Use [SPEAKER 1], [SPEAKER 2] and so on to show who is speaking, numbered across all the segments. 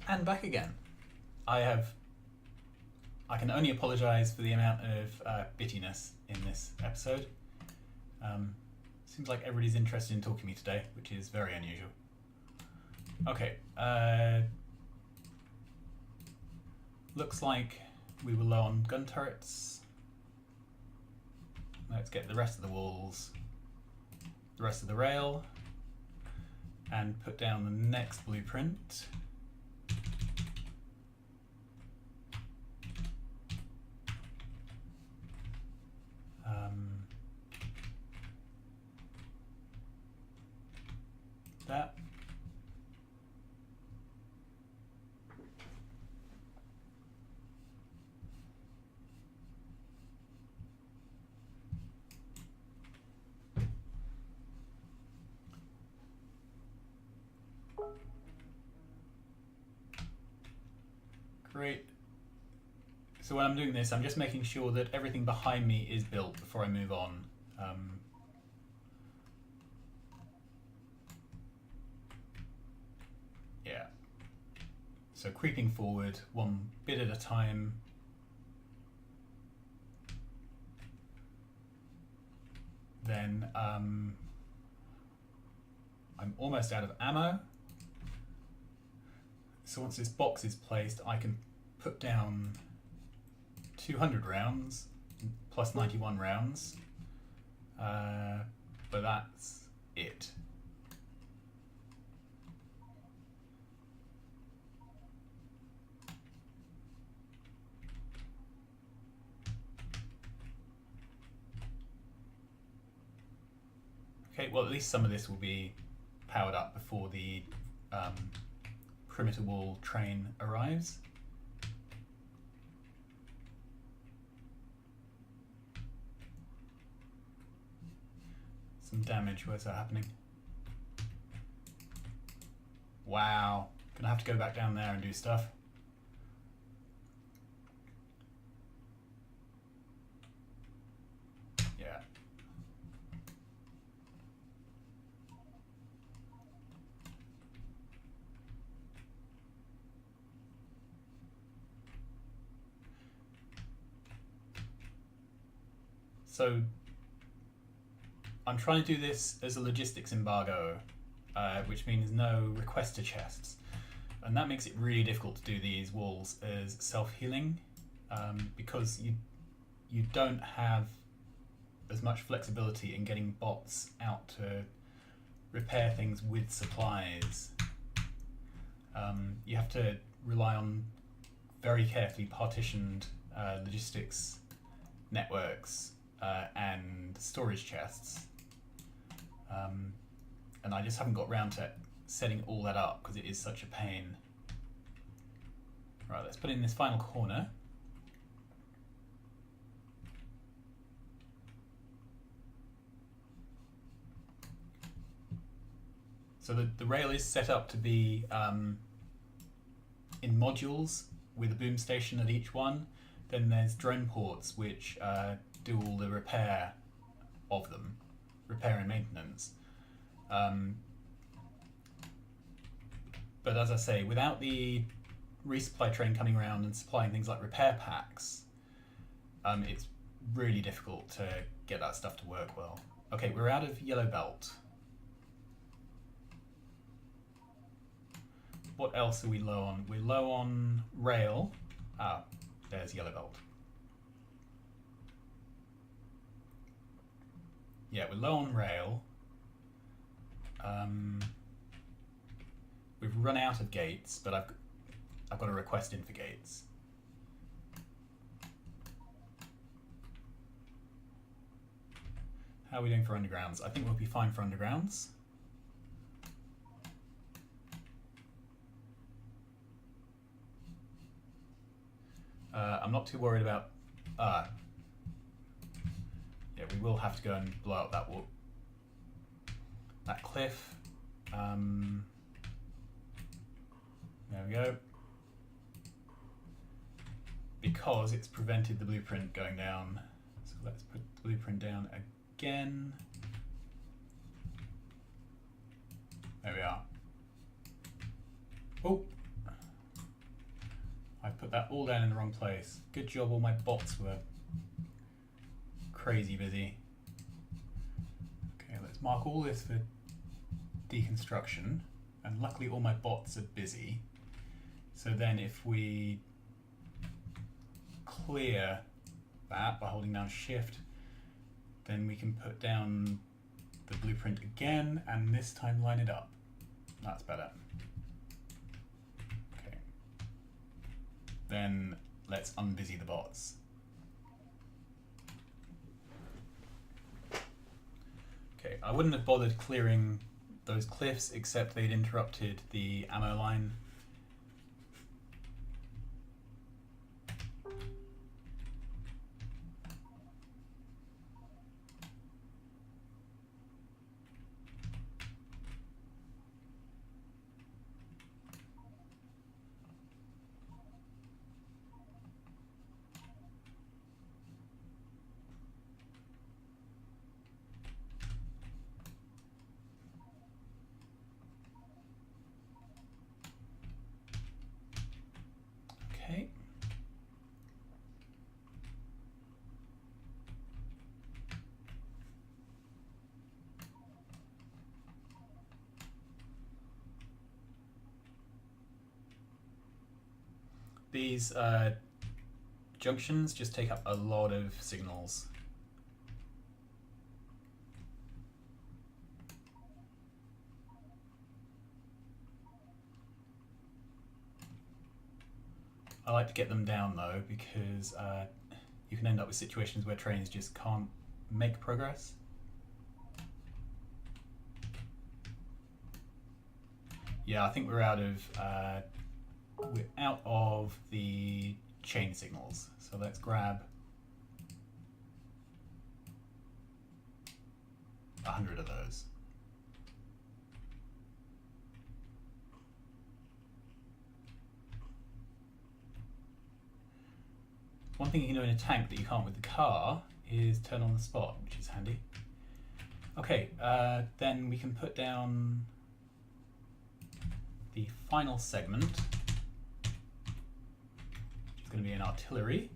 [SPEAKER 1] And back again. I can only apologise for the amount of bittiness in this episode. Seems like everybody's interested in talking to me today, which is very unusual. Okay, looks like we were low on gun turrets. Let's get the rest of the walls, the rest of the rail, and put down the next blueprint. That. Great. So when I'm doing this, I'm just making sure that everything behind me is built before I move on. Yeah. So creeping forward one bit at a time. Then I'm almost out of ammo. So once this box is placed, I can put down 200 rounds plus 91 rounds, but that's it. Okay, well at least some of this will be powered up before the perimeter wall train arrives. Some damage, where's that happening? Wow, gonna have to go back down there and do stuff. Yeah. So I'm trying to do this as a logistics embargo, which means no requester chests. And that makes it really difficult to do these walls as self-healing, because you don't have as much flexibility in getting bots out to repair things with supplies. You have to rely on very carefully partitioned logistics networks and storage chests, and I just haven't got round to setting all that up because it is such a pain. Right, let's put in this final corner. So the rail is set up to be in modules with a boom station at each one. Then there's drone ports which do all the repair of them, repair and maintenance. But as I say, without the resupply train coming around and supplying things like repair packs, it's really difficult to get that stuff to work well. Okay, we're out of yellow belt. What else are we low on? We're low on rail. Ah, there's yellow belt. Yeah, we're low on rail. We've run out of gates, but I've got a request in for gates. How are we doing for undergrounds? I think we'll be fine for undergrounds. I'm not too worried about... yeah, we will have to go and blow up that cliff. There we go. Because it's prevented the blueprint going down. So let's put the blueprint down again. There we are. Oh, that all down in the wrong place. Good job, all my bots were crazy busy. Okay, let's mark all this for deconstruction, and luckily all my bots are busy. So then if we clear that by holding down Shift, then we can put down the blueprint again, and this time line it up. That's better. Okay. Then let's unbusy the bots. Okay, I wouldn't have bothered clearing those cliffs except they'd interrupted the ammo line. Okay. These junctions just take up a lot of signals. I like to get them down though, because you can end up with situations where trains just can't make progress. Yeah, I think we're out of the chain signals. So let's grab 100 of those. One thing you can do in a tank that you can't with the car is turn on the spot, which is handy. Okay, then we can put down the final segment, which is going to be an artillery.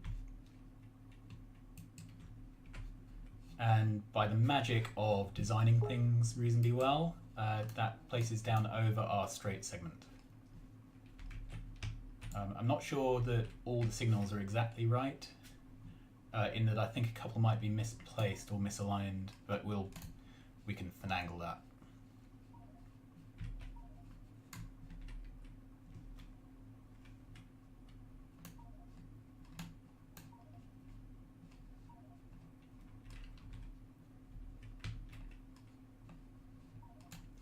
[SPEAKER 1] And by the magic of designing things reasonably well, that places down over our straight segment. I'm not sure that all the signals are exactly right, in that I think a couple might be misplaced or misaligned, but we can finagle that.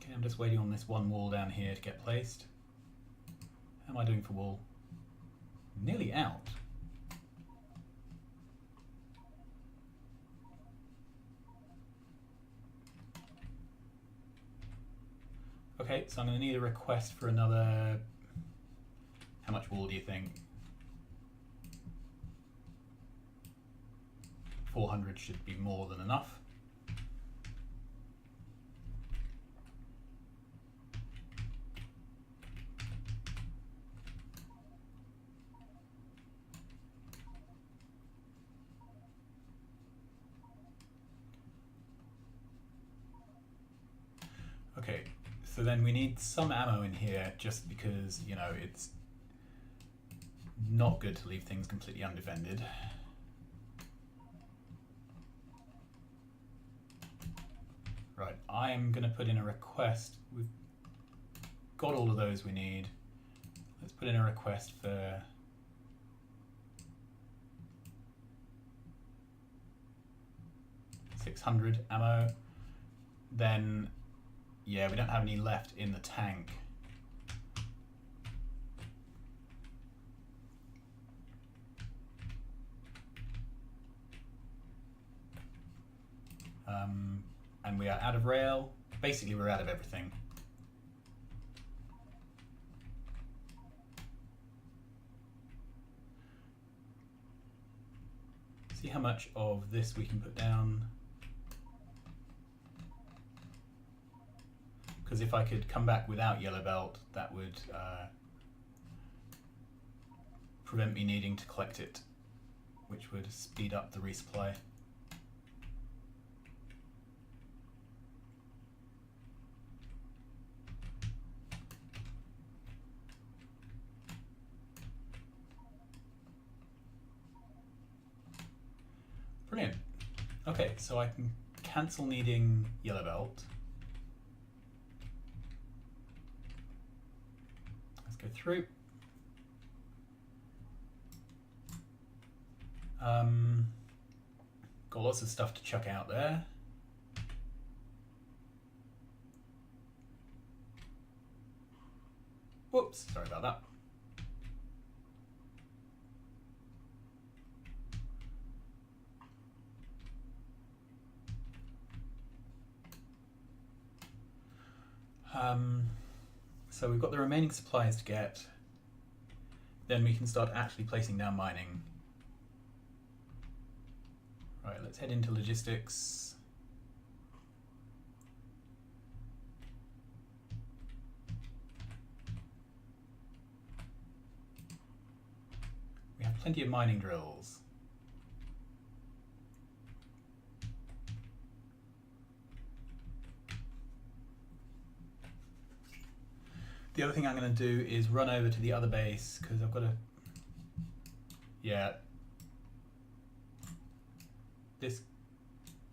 [SPEAKER 1] Okay, I'm just waiting on this one wall down here to get placed. How am I doing for wall? Nearly out. Okay, so I'm going to need a request for another... How much wall do you think? 400 should be more than enough. Okay, so then we need some ammo in here just because, you know, it's not good to leave things completely undefended. Right, I am going to put in a request. We've got all of those we need. Let's put in a request for $600 ammo. Then, yeah, we don't have any left in the tank. And we are out of rail. Basically, we're out of everything. See how much of this we can put down. Because if I could come back without yellow belt, that would prevent me needing to collect it, which would speed up the resupply. Brilliant. Okay, so I can cancel needing yellow belt. Let's go through. Got lots of stuff to chuck out there. Whoops, sorry about that. So we've got the remaining supplies to get. Then we can start actually placing down mining. Right, let's head into logistics. We have plenty of mining drills. The other thing I'm going to do is run over to the other base because I've got to, yeah, this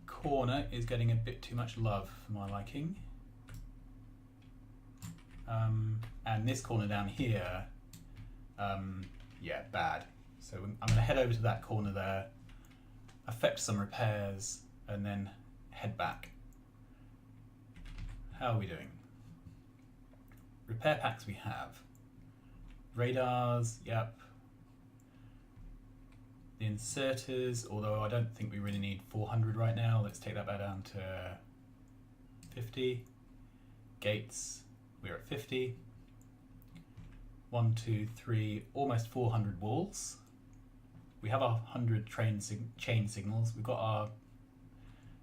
[SPEAKER 1] corner is getting a bit too much love for my liking. And this corner down here, yeah, bad. So I'm going to head over to that corner there, effect some repairs, and then head back. How are we doing? Repair packs we have. Radars, yep. The inserters, although I don't think we really need 400 right now. Let's take that back down to 50. Gates, we're at 50. 1, 2, 3, almost 400 walls. We have 100 chain signals. We've got our,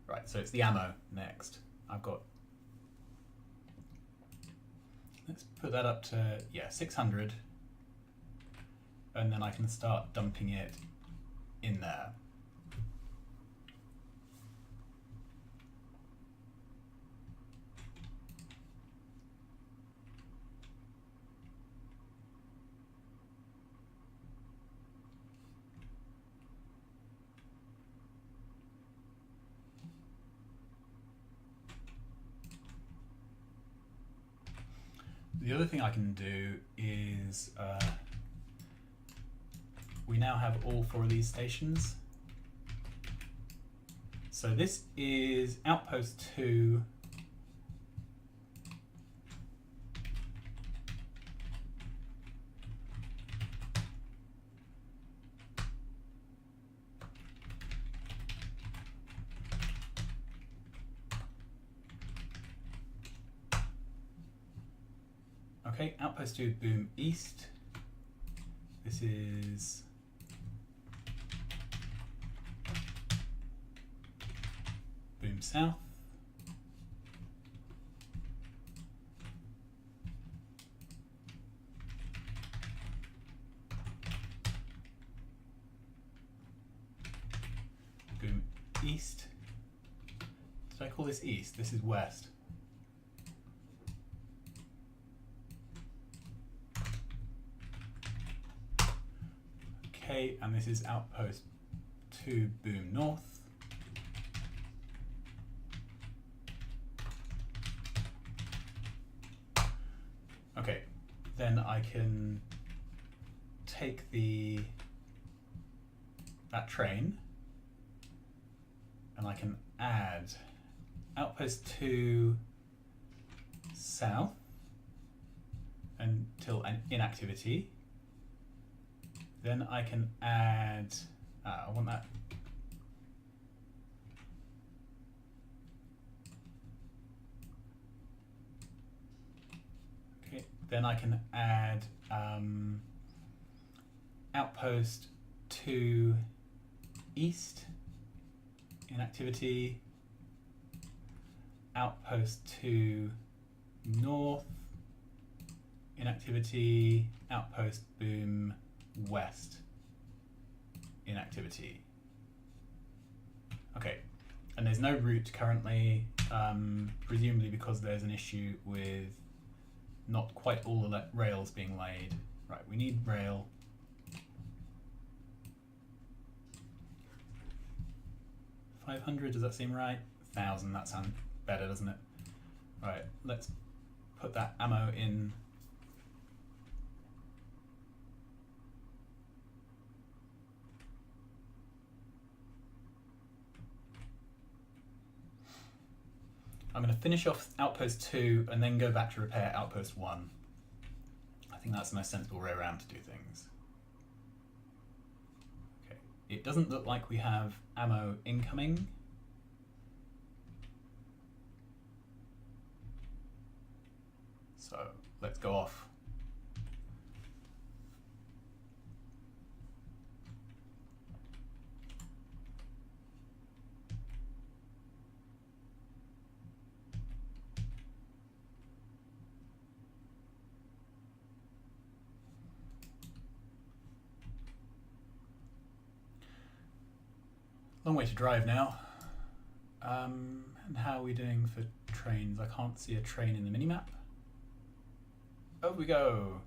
[SPEAKER 1] right, so it's the ammo next. I've got, let's put that up to, yeah, 600. And then I can start dumping it in there. The other thing I can do is we now have all 4 of these stations. So this is outpost 2. Okay, outpost 2 boom east. This is boom south. Boom east. Did I call this east? This is west. Okay, and this is outpost 2 boom north. Okay, then I can take that train and I can add outpost 2 south until an inactivity. Then I can add, I want that. Okay, then I can add outpost 2 east, inactivity, outpost 2 north, inactivity, outpost boom west in activity. Okay, and there's no route currently, presumably because there's an issue with not quite all the rails being laid. Right, we need rail. $500, does that seem right? 1,000, that sounds better, doesn't it? Right, let's put that ammo in. I'm going to finish off outpost 2 and then go back to repair outpost 1. I think that's the most sensible way around to do things. Okay, it doesn't look like we have ammo incoming. So let's go off. Long way to drive now. And how are we doing for trains? I can't see a train in the minimap. Over we go.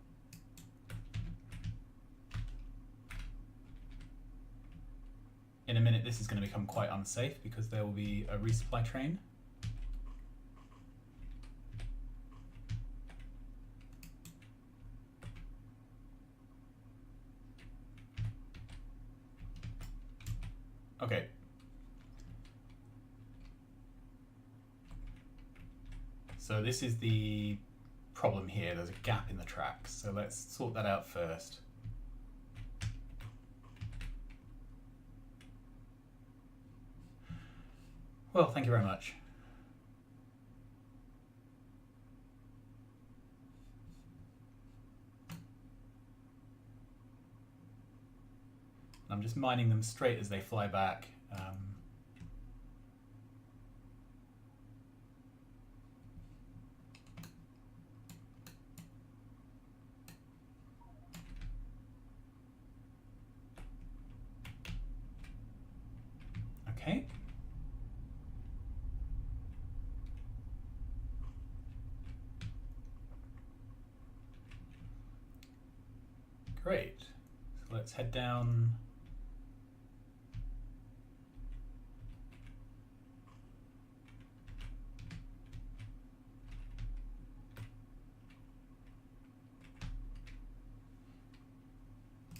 [SPEAKER 1] In a minute this is going to become quite unsafe because there will be a resupply train. Okay. So this is the problem here. There's a gap in the tracks. So let's sort that out first. Well, thank you very much. I'm just mining them straight as they fly back. Okay. Great. So let's head down.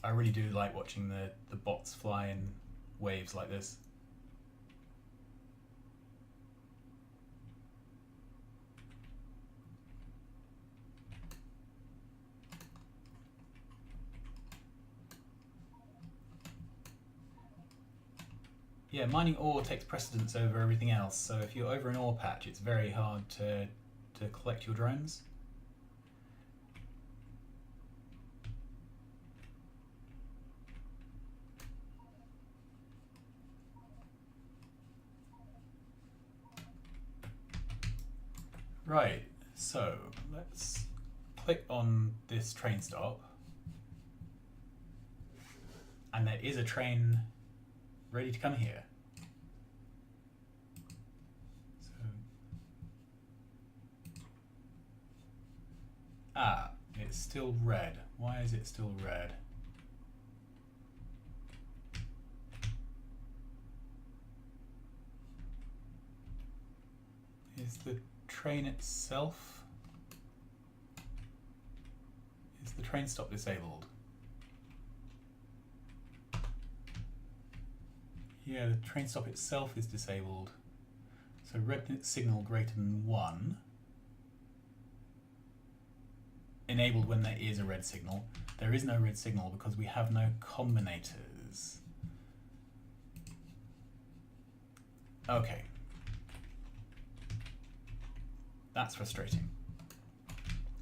[SPEAKER 1] I really do like watching the bots fly in waves like this. Yeah, mining ore takes precedence over everything else, so if you're over an ore patch, it's very hard to collect your drones. Right, so let's click on this train stop. And there is a train ready to come here. So, it's still red. Why is it still red? Is the train itself? Is the train stop disabled? Yeah, the train stop itself is disabled. So red signal greater than 1. Enabled when there is a red signal. There is no red signal because we have no combinators. Okay. That's frustrating.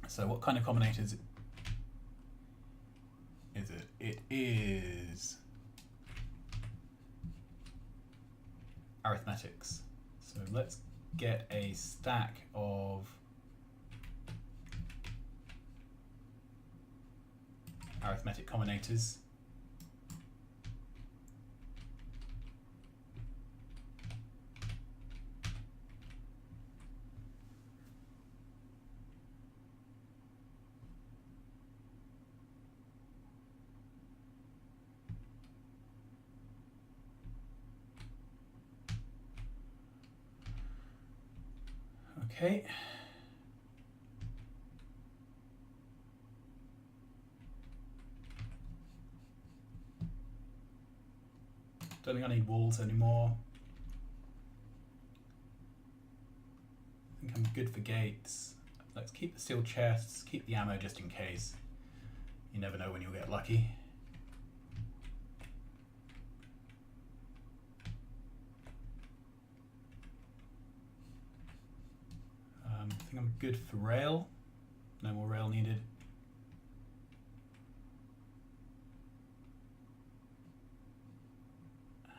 [SPEAKER 1] So what kind of combinators is it? It is arithmetics. So let's get a stack of arithmetic combinators. Okay. Don't think I need walls anymore. I think I'm good for gates. Let's keep the steel chests, keep the ammo just in case. You never know when you'll get lucky. I think I'm good for rail. No more rail needed.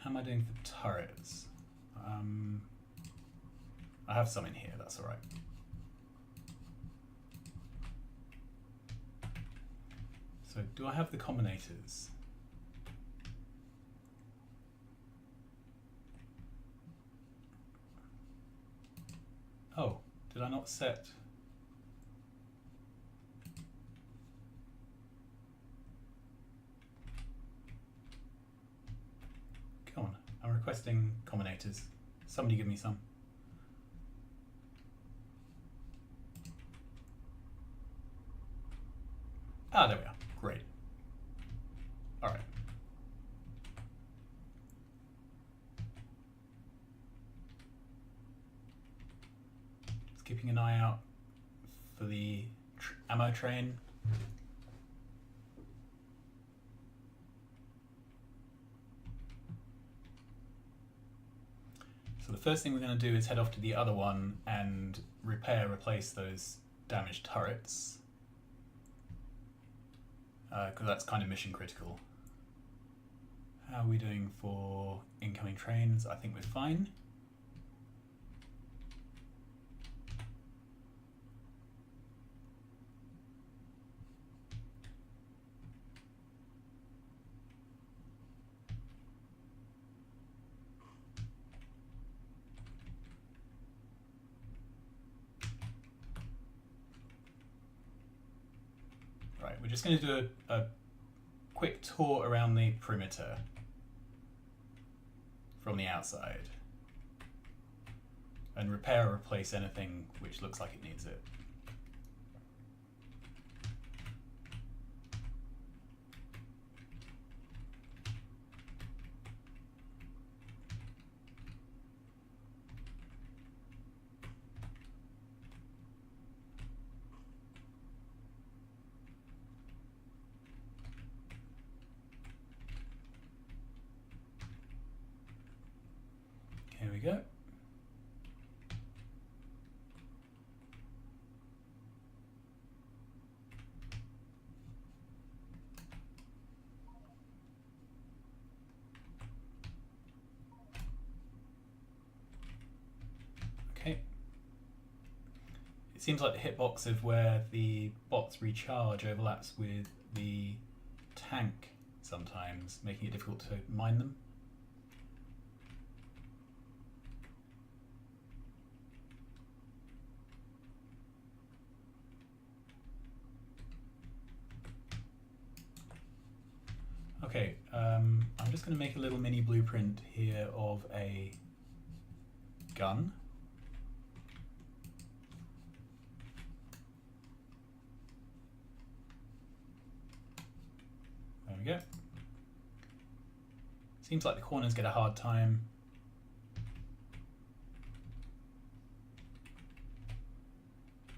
[SPEAKER 1] How am I doing for turrets? I have some in here, that's alright. So do I have the combinators? Oh, did I not set? Come on, I'm requesting combinators. Somebody give me some. Ah, there we are. Great. All right. Just keeping an eye out for the ammo train. So the first thing we're going to do is head off to the other one and replace those damaged turrets. Because that's kind of mission critical. How are we doing for incoming trains? I think we're fine. Right, we're just going to do a quick tour around the perimeter from the outside and repair or replace anything which looks like it needs it. Here we go. Okay. It seems like the hitbox of where the bots recharge overlaps with the tank sometimes, making it difficult to mine them. Okay, I'm just going to make a little mini blueprint here of a gun. There we go. Seems like the corners get a hard time.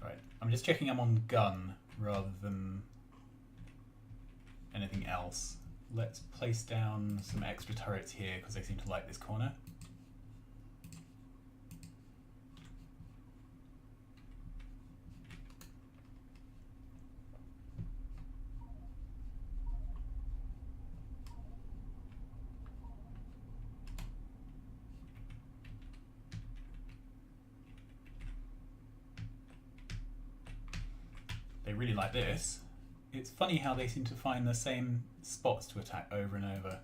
[SPEAKER 1] Right, I'm just checking I'm on gun rather than anything else. Let's place down some extra turrets here because they seem to like this corner. They really like this. It's funny how they seem to find the same spots to attack over and over.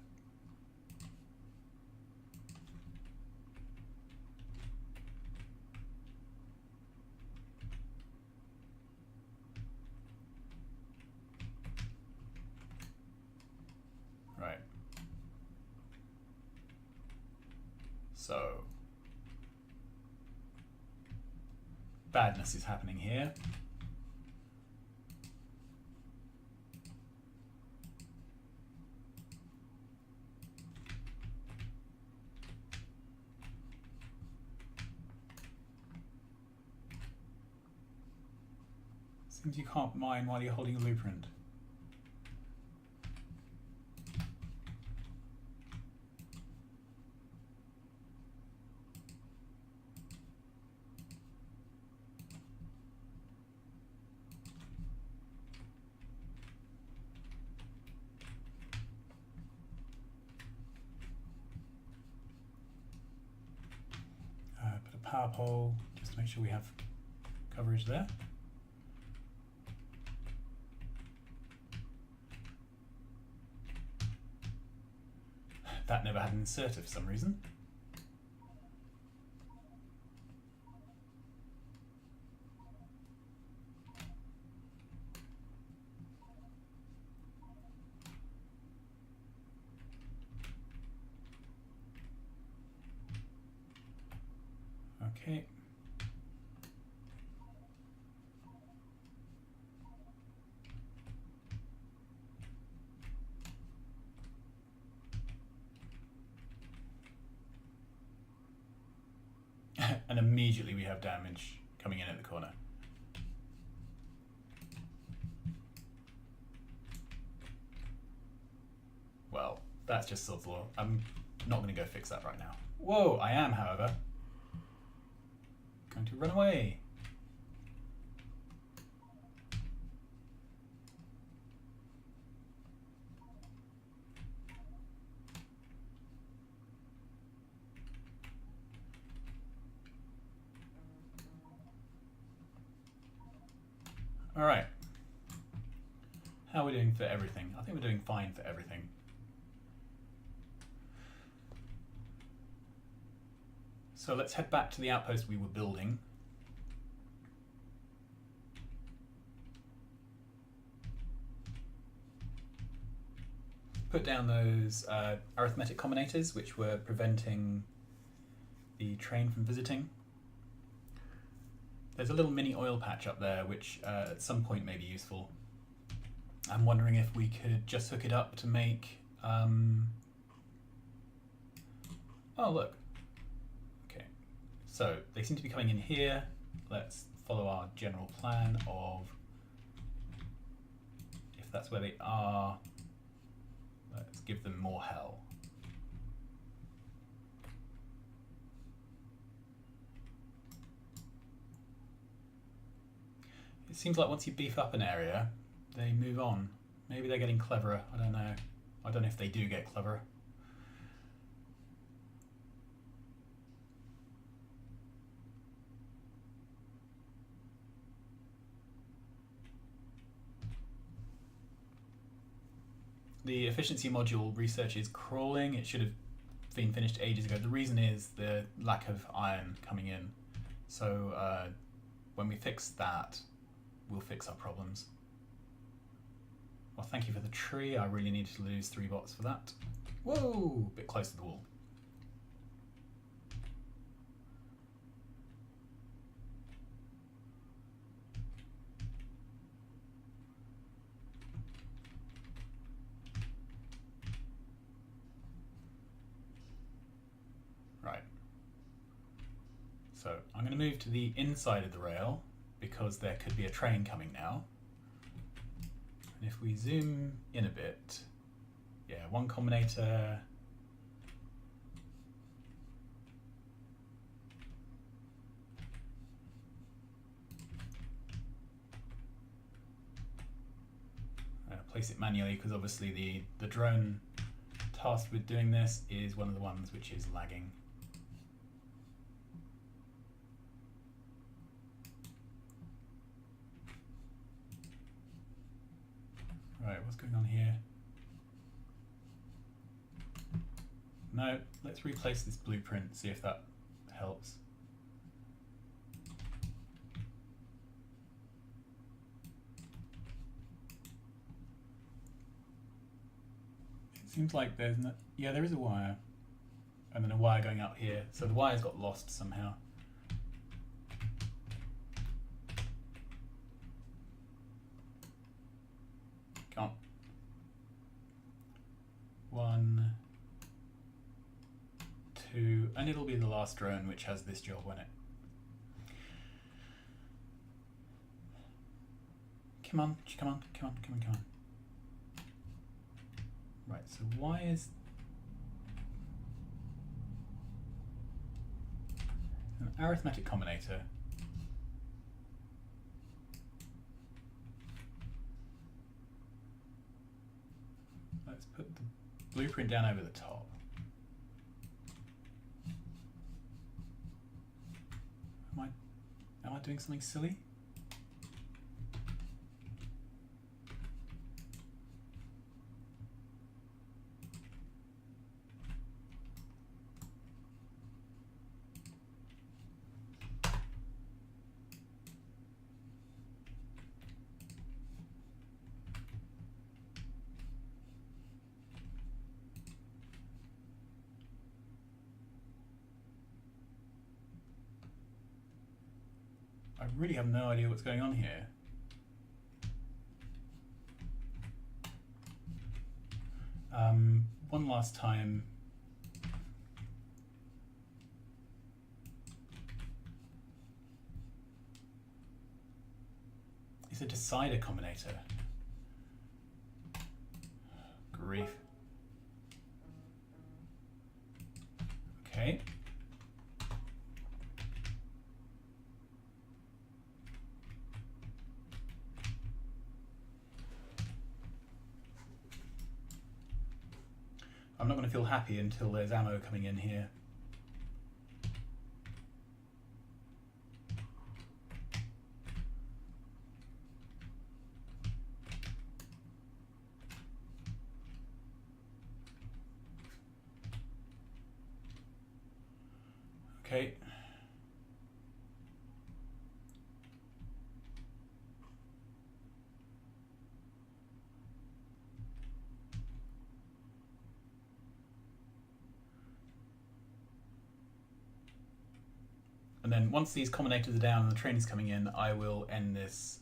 [SPEAKER 1] Right. So badness is happening here. Seems you can't mine while you're holding a blueprint. Put a power pole just to make sure we have coverage there. That never had an inserter for some reason. Okay. And immediately we have damage coming in at the corner. Well, that's just sod's law. I'm not going to go fix that right now. Whoa, I am, however, going to run away. All right. How are we doing for everything? I think we're doing fine for everything. So let's head back to the outpost we were building. Put down those arithmetic combinators which were preventing the train from visiting. There's a little mini oil patch up there which at some point may be useful. I'm wondering if we could just hook it up to make... Oh look. Okay, so they seem to be coming in here. Let's follow our general plan of, if that's where they are, let's give them more hell. It seems like once you beef up an area, they move on. Maybe they're getting cleverer, I don't know. I don't know if they do get cleverer. The efficiency module research is crawling. It should have been finished ages ago. The reason is the lack of iron coming in. So when we fix that, we'll fix our problems. Well, thank you for the tree. I really needed to lose 3 bots for that. Whoa, a bit close to the wall. Right. So I'm going to move to the inside of the rail because there could be a train coming now. And if we zoom in a bit, yeah, one combinator. Place it manually because obviously the drone tasked with doing this is one of the ones which is lagging. Right, what's going on here? No, let's replace this blueprint, see if that helps. It seems like there's no, yeah, there is a wire. And then a wire going up here. So the wire's got lost somehow. and it'll be the last drone which has this job on it. Come on, come on, come on, come on, come on. Right, so why is an arithmetic combinator let's put the blueprint down over the top. Am I doing something silly? I really have no idea what's going on here. One last time. It's a decider combinator. Grief. Okay. I'm not going to feel happy until there's ammo coming in here. Okay. And then once these combinators are down and the train is coming in, I will end this.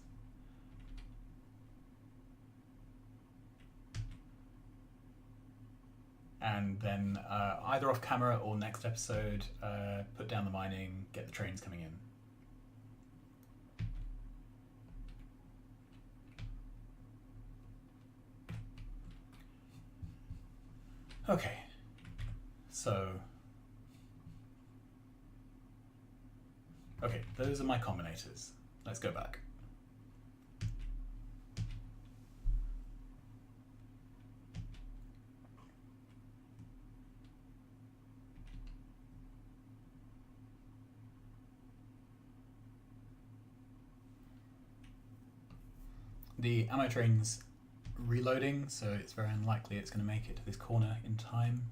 [SPEAKER 1] And then either off camera or next episode, put down the mining, get the trains coming in. Okay, so. Okay, those are my combinators. Let's go back. The ammo train's reloading, so it's very unlikely it's going to make it to this corner in time.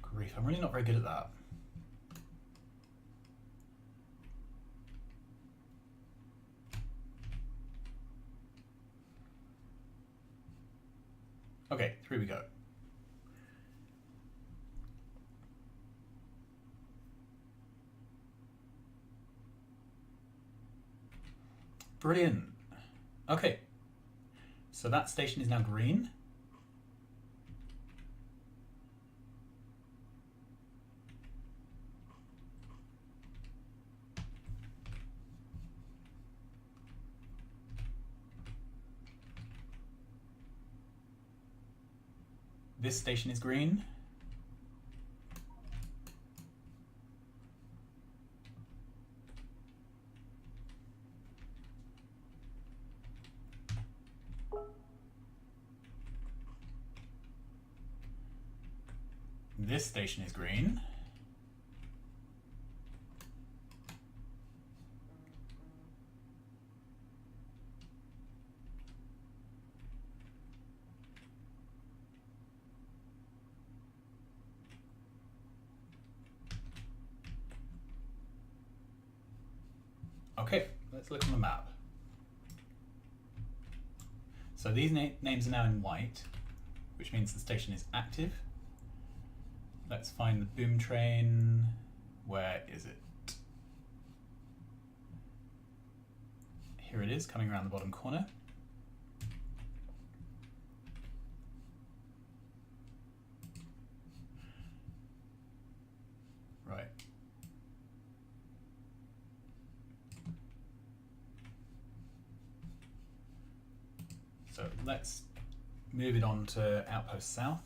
[SPEAKER 1] Grief, I'm really not very good at that. Okay, through we go. Brilliant. Okay, so that station is now green. This station is green. This station is green. Okay, let's look on the map. So these names are now in white, which means the station is active. Let's find the boom train. Where is it? Here it is, coming around the bottom corner. Right. So let's move it on to outpost south.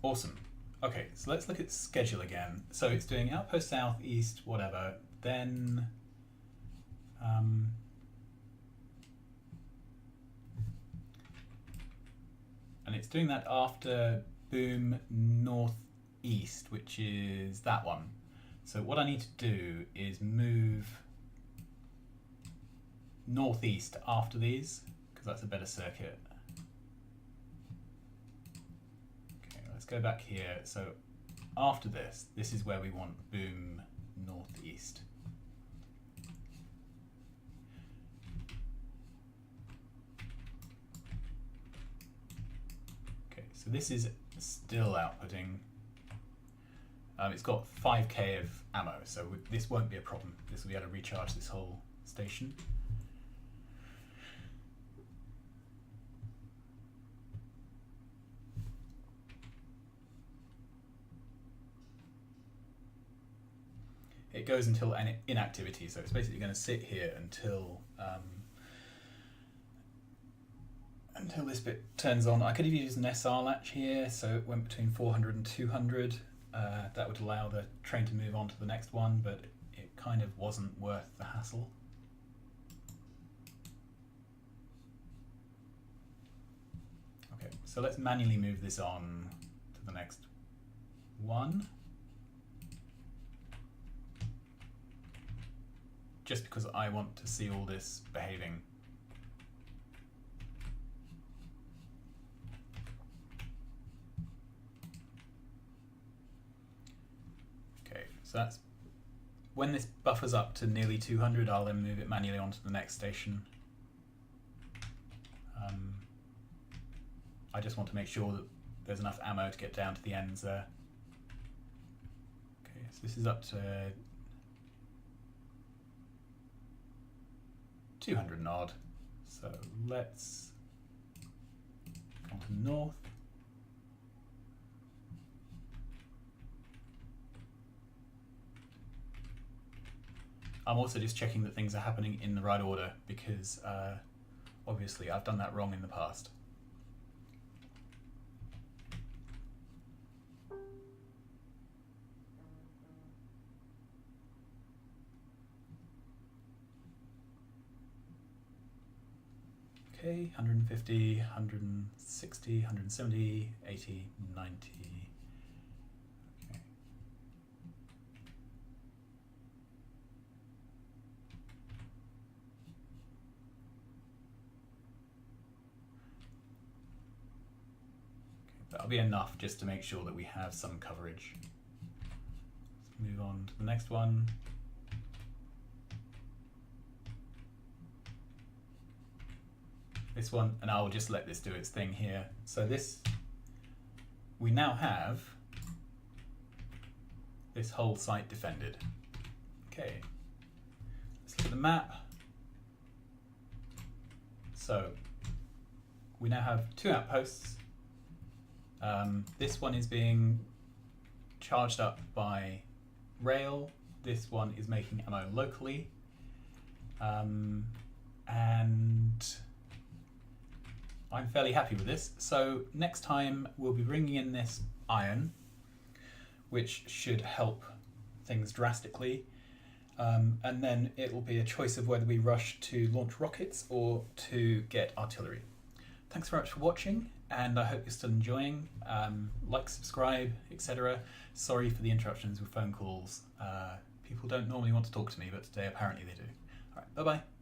[SPEAKER 1] Awesome. Okay, so let's look at schedule again. So it's doing outpost south, east, whatever. Then and it's doing that after boom northeast, which is that one. So what I need to do is move northeast after these, because that's a better circuit. Let's go back here. So after this is where we want boom northeast. Okay, so this is still outputting. It's got 5k of ammo, so this won't be a problem. This will be able to recharge this whole station. It goes until inactivity, so it's basically going to sit here until this bit turns on. I could have used an SR latch here, so it went between 400 and 200. That would allow the train to move on to the next one, but it kind of wasn't worth the hassle. Okay, so let's manually move this on to the next one. Just because I want to see all this behaving. Okay, so that's when this buffers up to nearly 200, I'll then move it manually onto the next station. I just want to make sure that there's enough ammo to get down to the ends there. Okay, so this is up to 200 and odd. So let's go to north. I'm also just checking that things are happening in the right order because obviously I've done that wrong in the past. Okay, 150, 160, 170, 80, 90. Okay. That'll be enough just to make sure that we have some coverage. Let's move on to the next one. This one, and I'll just let this do its thing here. So this, we now have this whole site defended. Okay, let's look at the map. So we now have 2 outposts. This one is being charged up by rail. This one is making ammo locally. And I'm fairly happy with this. So next time we'll be bringing in this iron, which should help things drastically. And then it will be a choice of whether we rush to launch rockets or to get artillery. Thanks very much for watching, and I hope you're still enjoying. Like, subscribe, etc. Sorry for the interruptions with phone calls. People don't normally want to talk to me, but today apparently they do. All right, bye-bye.